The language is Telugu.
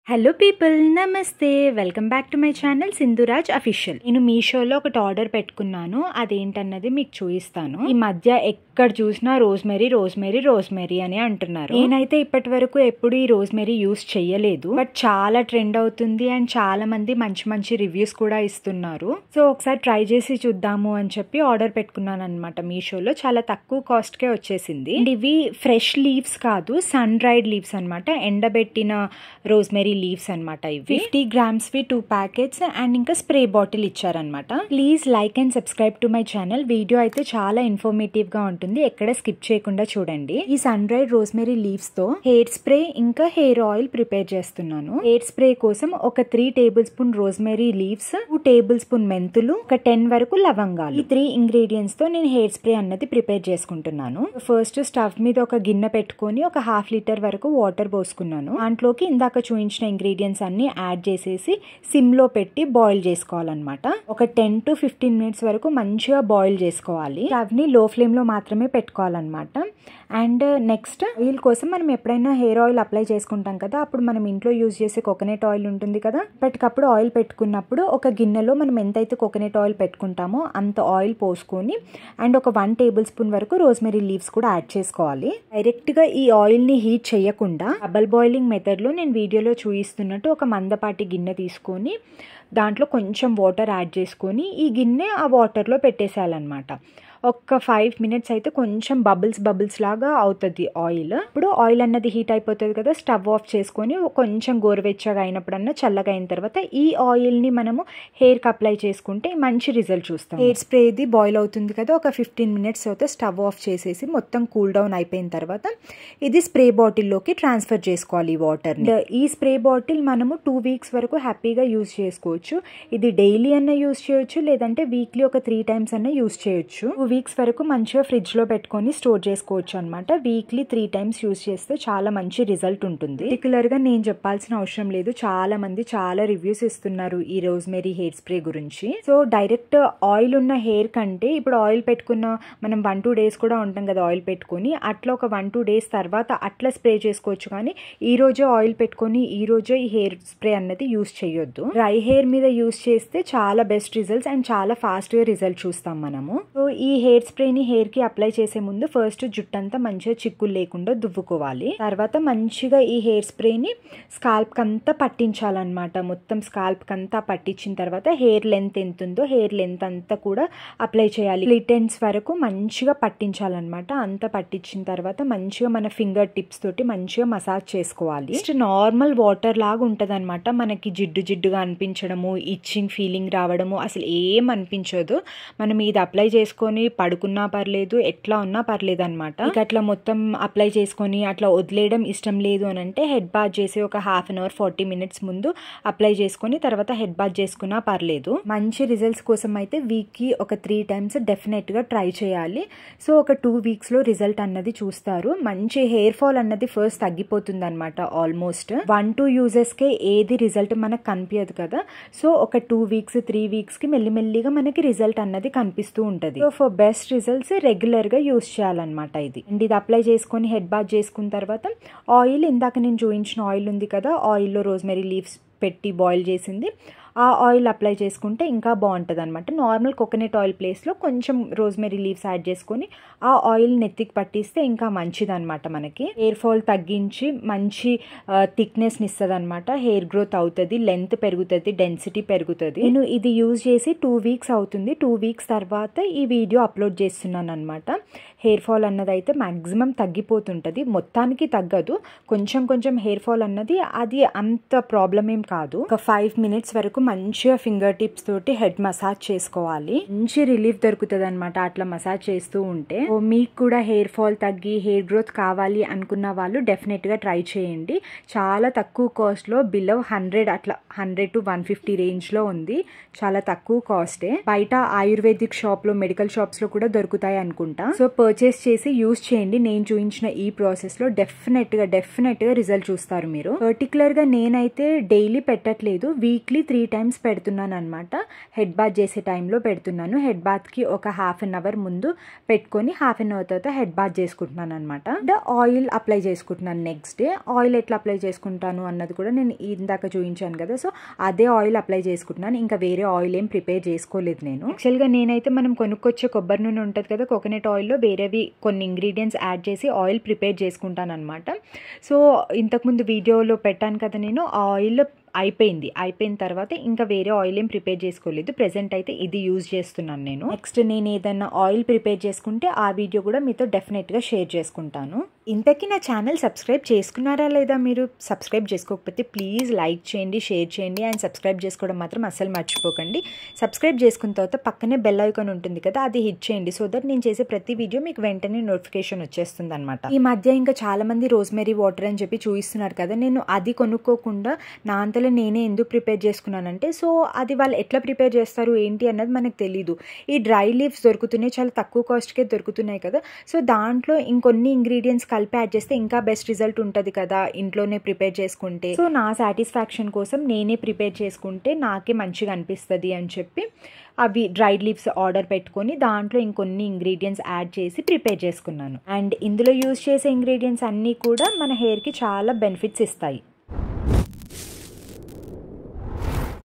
హలో పీపుల్, నమస్తే. Welcome back to my channel Sindhuraj official. నేను మీషోలో ఒకటి ఆర్డర్ పెట్టుకున్నాను. అదేంటన్నది మీకు చూపిస్తాను. ఈ మధ్య ఎక్కడ చూసినా రోజ్మెరీ రోజ్మెరీ రోజ్మెరీ అని అంటున్నారు. నేనైతే ఇప్పటి వరకు ఎప్పుడు ఈ రోజ్మెరీ యూస్ చేయలేదు, బట్ చాలా ట్రెండ్ అవుతుంది అండ్ చాలా మంది మంచి మంచి రివ్యూస్ కూడా ఇస్తున్నారు. సో ఒకసారి ట్రై చేసి చూద్దాము అని చెప్పి ఆర్డర్ పెట్టుకున్నాను అనమాట మీషోలో. చాలా తక్కువ కాస్ట్ కే వచ్చేసింది. అండ్ ఇవి ఫ్రెష్ లీవ్స్ కాదు, సన్ డ్రైడ్ లీవ్స్ అనమాట. ఎండబెట్టిన రోజ్మెరీ లీవ్స్ అనమాట. ఇవి 50 grams 2 ప్యాకెట్స్ అండ్ ఇంకా స్ప్రే బాటిల్ ఇచ్చారనమాట. Please like and subscribe to my channel. Video అయితే చాలా ఇన్ఫర్మేటివ్ గా ఉంటుంది, ఎక్కడ స్కిప్ చేయకుండా చూడండి. ఈ సన్ డ్రైడ్ రోజ్మెరీ లీవ్స్ తో హెయిర్ స్ప్రే ఇంకా హెయిర్ ఆయిల్ ప్రిపేర్ చేస్తున్నాను. హెయిర్ స్ప్రే కోసం ఒక 3 table spoon rosemary leaves, 2 table spoon మెంతులు, ఒక 10 వరకు లవంగాలు. ఈ 3 ఇంగ్రీడియంట్స్ తో నేను హెయిర్ స్ప్రే అన్నది ప్రిపేర్ చేసుకుంటున్నాను. ఫస్ట్ స్టవ్ మీద ఒక గిన్నె పెట్టుకొని ఒక 1/2 లీటర్ వరకు వాటర్ పోసుకున్నాను. దాంట్లోకి ఇందాక చూపించిన ఇంగ్రీడియంట్స్ అన్ని యాడ్ చేసేసి సిమ్ లో పెట్టి బాయిల్ చేసుకోవాలన్నమాట. ఒక 10 to 15 మినిట్స్ వరకు మంచిగా బాయిల్ చేసుకోవాలి. స్టవ్ ని లో ఫ్లేమ్ లో మాత్రమే పెట్టుకోవాలన్నమాట. అండ్ నెక్స్ట్ ఆయిల్ కోసం మనం ఎప్పుడైనా హెయిర్ ఆయిల్ అప్లై చేసుకుంటాం కదా, అప్పుడు మనం ఇంట్లో యూజ్ చేసే కోకోనట్ ఆయిల్ ఉంటుంది కదా, ఇప్పటికప్పుడు ఆయిల్ పెట్టుకున్నప్పుడు ఒక గిన్నెలో మనం ఎంతైతే కోకోనట్ ఆయిల్ పెట్టుకుంటామో అంత ఆయిల్ పోసుకొని అండ్ ఒక 1 టేబుల్ స్పూన్ వరకు రోజ్మెరీ లీవ్స్ కూడా యాడ్ చేసుకోవాలి. డైరెక్ట్ గా ఈ ఆయిల్ ని హీట్ చేయకుండా డబల్ బాయిలింగ్ మెథడ్ లో నేను వీడియోలో చూపిస్తున్నట్టు ఒక మందపాటి గిన్నె తీసుకొని దాంట్లో కొంచెం వాటర్ యాడ్ చేసుకొని ఈ గిన్నె ఆ వాటర్లో పెట్టేసేయాలన్నమాట. ఒక 5 మినిట్స్ అయితే కొంచెం బబుల్స్ లాగా అవుతుంది ఆయిల్. ఇప్పుడు ఆయిల్ అన్నది హీట్ అయిపోతుంది కదా, స్టవ్ ఆఫ్ చేసుకొని కొంచెం గోరువెచ్చగా అయినప్పుడన్నా చల్లగా అయిన తర్వాత ఈ ఆయిల్ ని మనము హెయిర్ కి అప్లై చేసుకుంటే మంచి రిజల్ట్ చూస్తాం. హెయిర్ స్ప్రే ఇది బాయిల్ అవుతుంది కదా, ఒక 15 మినిట్స్ అయితే స్టవ్ ఆఫ్ చేసేసి మొత్తం కూల్ డౌన్ అయిపోయిన తర్వాత ఇది స్ప్రే బాటిల్లోకి ట్రాన్స్ఫర్ చేసుకోవాలి ఈ వాటర్ ని. ఈ స్ప్రే బాటిల్ మనము 2 వీక్స్ వరకు హ్యాపీగా యూజ్ చేసుకోవచ్చు. ఇది డైలీ అన్న యూజ్ చేయొచ్చు, లేదంటే వీక్లీ ఒక 3 టైమ్స్ అన్న యూజ్ చేయొచ్చు. 2 వీక్స్ వరకు మంచిగా ఫ్రిడ్జ్ లో పెట్టుకొని స్టోర్ చేసుకోవచ్చు అనమాట. వీక్లీ 3 టైమ్స్ యూజ్ చేస్తే చాలా మంచి రిజల్ట్ ఉంటుంది. పర్టికులర్ గా నేను చెప్పాల్సిన అవసరం లేదు, చాలా మంది చాలా రివ్యూస్ ఇస్తున్నారు ఈ రోజ్మెరీ హెయిర్ స్ప్రే గురించి. సో డైరెక్ట్ ఆయిల్ ఉన్న హెయిర్ కంటే ఇప్పుడు ఆయిల్ పెట్టుకున్న మనం 1-2 డేస్ కూడా ఉంటాం కదా ఆయిల్ పెట్టుకొని, అట్లా ఒక 1-2 డేస్ తర్వాత అట్లా స్ప్రే చేసుకోవచ్చు. కానీ ఈ రోజే ఆయిల్ పెట్టుకొని ఈ రోజే ఈ హెయిర్ స్ప్రే అన్నది యూజ్ చేయొద్దు. డ్రై హెయిర్ మీద యూజ్ చేస్తే చాలా బెస్ట్ రిజల్ట్స్ అండ్ చాలా ఫాస్ట్ గా రిజల్ట్ చూస్తాం మనము. సో ఈ హెయిర్ స్ప్రేని హెయిర్ కి అప్లై చేసే ముందు ఫస్ట్ జుట్టంతా మంచిగా చిక్కులు లేకుండా దువ్వుకోవాలి. తర్వాత మంచిగా ఈ హెయిర్ స్ప్రేని స్కాల్ప్ కంతా పట్టించాలన్నమాట. మొత్తం స్కాల్ప్ కంతా పట్టించిన తర్వాత హెయిర్ లెంత్ ఎంత ఉందో హెయిర్ లెంత్ అంతా కూడా అప్లై చేయాలి. స్ప్లిట్ ఎండ్స్ వరకు మంచిగా పట్టించాలన్నమాట. అంతా పట్టించిన తర్వాత మంచిగా మన ఫింగర్ టిప్స్ తోటి మంచిగా మసాజ్ చేసుకోవాలి. జస్ట్ నార్మల్ వాటర్ లాగా ఉంటది అనమాట. మనకి జిడ్డుగా అనిపించడము, ఇచ్చింగ్ ఫీలింగ్ రావడము అసలు ఏం అనిపించదు. మనం ఇది అప్లై చేసుకొని పడుకున్నా పర్లేదు, ఎట్లా ఉన్నా పర్లేదు అనమాట. అట్లా మొత్తం అప్లై చేసుకొని అట్లా వదిలేయడం ఇష్టం లేదు అని అంటే హెడ్ బాత్ చేసి ఒక 1/2 an hour 40 మినిట్స్ ముందు అప్లై చేసుకొని తర్వాత హెడ్ బాత్ చేసుకున్నా పర్లేదు. మంచి రిజల్ట్స్ కోసం అయితే వీక్ కి ఒక 3 టైమ్స్ డెఫినెట్ గా ట్రై చేయాలి. సో ఒక 2 వీక్స్ లో రిజల్ట్ అన్నది చూస్తారు. మంచి హెయిర్ ఫాల్ అన్నది ఫస్ట్ తగ్గిపోతుంది అనమాట. ఆల్మోస్ట్ 1-2 యూజెస్ కే ఏది రిజల్ట్ మనకు కనిపించదు కదా. సో ఒక 2 వీక్స్ 3 వీక్స్ కి మెల్లిమెల్లిగా మనకి రిజల్ట్ అన్నది కనిపిస్తూ ఉంటది. So for best results regular గా యూజ్ చేయాలన్నమాట ఇది. అండ్ ఇది అప్లై చేసుకొని హెడ్ బాత్ చేసుకున్న తర్వాత ఆయిల్, ఇందాక నేను చూపించిన ఆయిల్ ఉంది కదా, ఆయిల్లో రోజ్మెరీ లీవ్స్ పెట్టి బాయిల్ చేసింది, ఆ ఆయిల్ అప్లై చేసుకుంటే ఇంకా బాగుంటుంది అనమాట. నార్మల్ కోకోనట్ ఆయిల్ ప్లేస్లో కొంచెం రోజ్మెరీ లీవ్స్ యాడ్ చేసుకొని ఆ ఆయిల్ నెత్తికి పట్టిస్తే ఇంకా మంచిది అనమాట. మనకి హెయిర్ ఫాల్ తగ్గించి మంచి థిక్నెస్ని ఇస్తుంది అనమాట. హెయిర్ గ్రోత్ అవుతుంది, లెంత్ పెరుగుతుంది, డెన్సిటీ పెరుగుతుంది. నేను ఇది యూజ్ చేసి 2 వీక్స్ అవుతుంది. 2 వీక్స్ తర్వాత ఈ వీడియో అప్లోడ్ చేస్తున్నాను అనమాట. హెయిర్ ఫాల్ అన్నది అయితే మ్యాక్సిమం తగ్గిపోతుంటుంది, మొత్తానికి తగ్గదు. కొంచెం హెయిర్ ఫాల్ అన్నది అది అంత ప్రాబ్లం ఏం కాదు. ఒక 5 మినిట్స్ వరకు మంచిగా ఫింగర్ టిప్స్ తోటి హెడ్ మసాజ్ చేసుకోవాలి. మంచి రిలీఫ్ దొరుకుతుంది అనమాట అట్లా మసాజ్ చేస్తూ ఉంటే. మీకు కూడా హెయిర్ ఫాల్ తగ్గి హెయిర్ గ్రోత్ కావాలి అనుకున్న వాళ్ళు డెఫినెట్ గా ట్రై చేయండి. చాలా తక్కువ కాస్ట్ లో, బిలో 100 అట్లా 100 to 150 రేంజ్ లో ఉంది. చాలా తక్కువ కాస్టే. బయట ఆయుర్వేదిక్ షాప్ లో, మెడికల్ షాప్స్ లో కూడా దొరుకుతాయి అనుకుంటా. సో పర్చేస్ చేసి యూజ్ చేయండి. నేను చూపించిన ఈ ప్రాసెస్ లో డెఫినెట్ గా రిజల్ట్ చూస్తారు మీరు. పర్టికులర్ గా నేనైతే డైలీ పెట్టట్లేదు, వీక్లీ 3 టైమ్స్ పెడుతున్నాను అనమాట. హెడ్ బాత్ చేసే టైంలో పెడుతున్నాను. హెడ్ బాత్కి ఒక హాఫ్ అన్ అవర్ ముందు పెట్టుకొని హాఫ్ అన్ అవర్ తర్వాత హెడ్ బాత్ చేసుకుంటున్నాను అనమాట. అండ్ ఆయిల్ అప్లై చేసుకుంటున్నాను నెక్స్ట్ డే. ఆయిల్ ఎట్లా అప్లై చేసుకుంటాను అన్నది కూడా నేను ఇందాక చూపించాను కదా, సో అదే ఆయిల్ అప్లై చేసుకుంటున్నాను. ఇంకా వేరే ఆయిల్ ఏం ప్రిపేర్ చేసుకోలేదు నేను. యాక్చువల్గా నేనైతే మనం కొనుక్కొచ్చే కొబ్బరి నూనె ఉంటుంది కదా, కోకోనట్ ఆయిల్లో వేరేవి కొన్ని ఇంగ్రీడియంట్స్ యాడ్ చేసి ఆయిల్ ప్రిపేర్ చేసుకుంటాను అనమాట. సో ఇంతకుముందు వీడియోలో పెట్టాను కదా నేను, ఆ ఆయిల్ అయిపోయిన తర్వాత ఇంకా వేరే ఆయిల్ ఏం ప్రిపేర్ చేసుకోలేదు. ప్రెజెంట్ అయితే ఇది యూజ్ చేస్తున్నాను నేను. నెక్స్ట్ నేను ఏదైనా ఆయిల్ ప్రిపేర్ చేసుకుంటే ఆ వీడియో కూడా మీతో డెఫినెట్గా షేర్ చేసుకుంటాను. ఇంతకీ నా ఛానల్ సబ్స్క్రైబ్ చేసుకున్నారా లేదా? మీరు సబ్స్క్రైబ్ చేసుకోకపోతే ప్లీజ్ లైక్ చేయండి, షేర్ చేయండి అండ్ సబ్స్క్రైబ్ చేసుకోవడం మాత్రం అస్సలు మర్చిపోకండి. సబ్స్క్రైబ్ చేసుకున్న తర్వాత పక్కనే బెల్ ఐకాన్ ఉంటుంది కదా, అది హిట్ చేయండి. సో దట్ నేను చేసే ప్రతి వీడియో మీకు వెంటనే నోటిఫికేషన్ వచ్చేస్తుంది అనమాట. ఈ మధ్య ఇంకా చాలా మంది రోజ్మెరీ వాటర్ అని చెప్పి చూపిస్తున్నారు కదా, నేను అది కొనుక్కోకుండా నా అంతలో నేనే ఎందుకు ప్రిపేర్ చేసుకున్నానంటే, సో అది వాళ్ళు ఎట్లా ప్రిపేర్ చేస్తారు ఏంటి అన్నది మనకు తెలీదు. ఈ డ్రై లీవ్స్ దొరుకుతున్నాయి, చాలా తక్కువ కాస్ట్కే దొరుకుతున్నాయి కదా, సో దాంట్లో ఇంకొన్ని ఇంగ్రీడియంట్స్ కలిపి యాడ్ చేస్తే ఇంకా బెస్ట్ రిజల్ట్ ఉంటుంది కదా ఇంట్లోనే ప్రిపేర్ చేసుకుంటే. సో నా సాటిస్ఫాక్షన్ కోసం నేనే ప్రిపేర్ చేసుకుంటే నాకే మంచిగా అనిపిస్తుంది అని చెప్పి అవి డ్రైడ్ లీవ్స్ ఆర్డర్ పెట్టుకొని దాంట్లో ఇంకొన్ని ఇంగ్రీడియంట్స్ యాడ్ చేసి ప్రిపేర్ చేసుకున్నాను. అండ్ ఇందులో యూజ్ చేసే ఇంగ్రీడియంట్స్ అన్నీ కూడా మన హెయిర్కి చాలా బెనిఫిట్స్ ఇస్తాయి.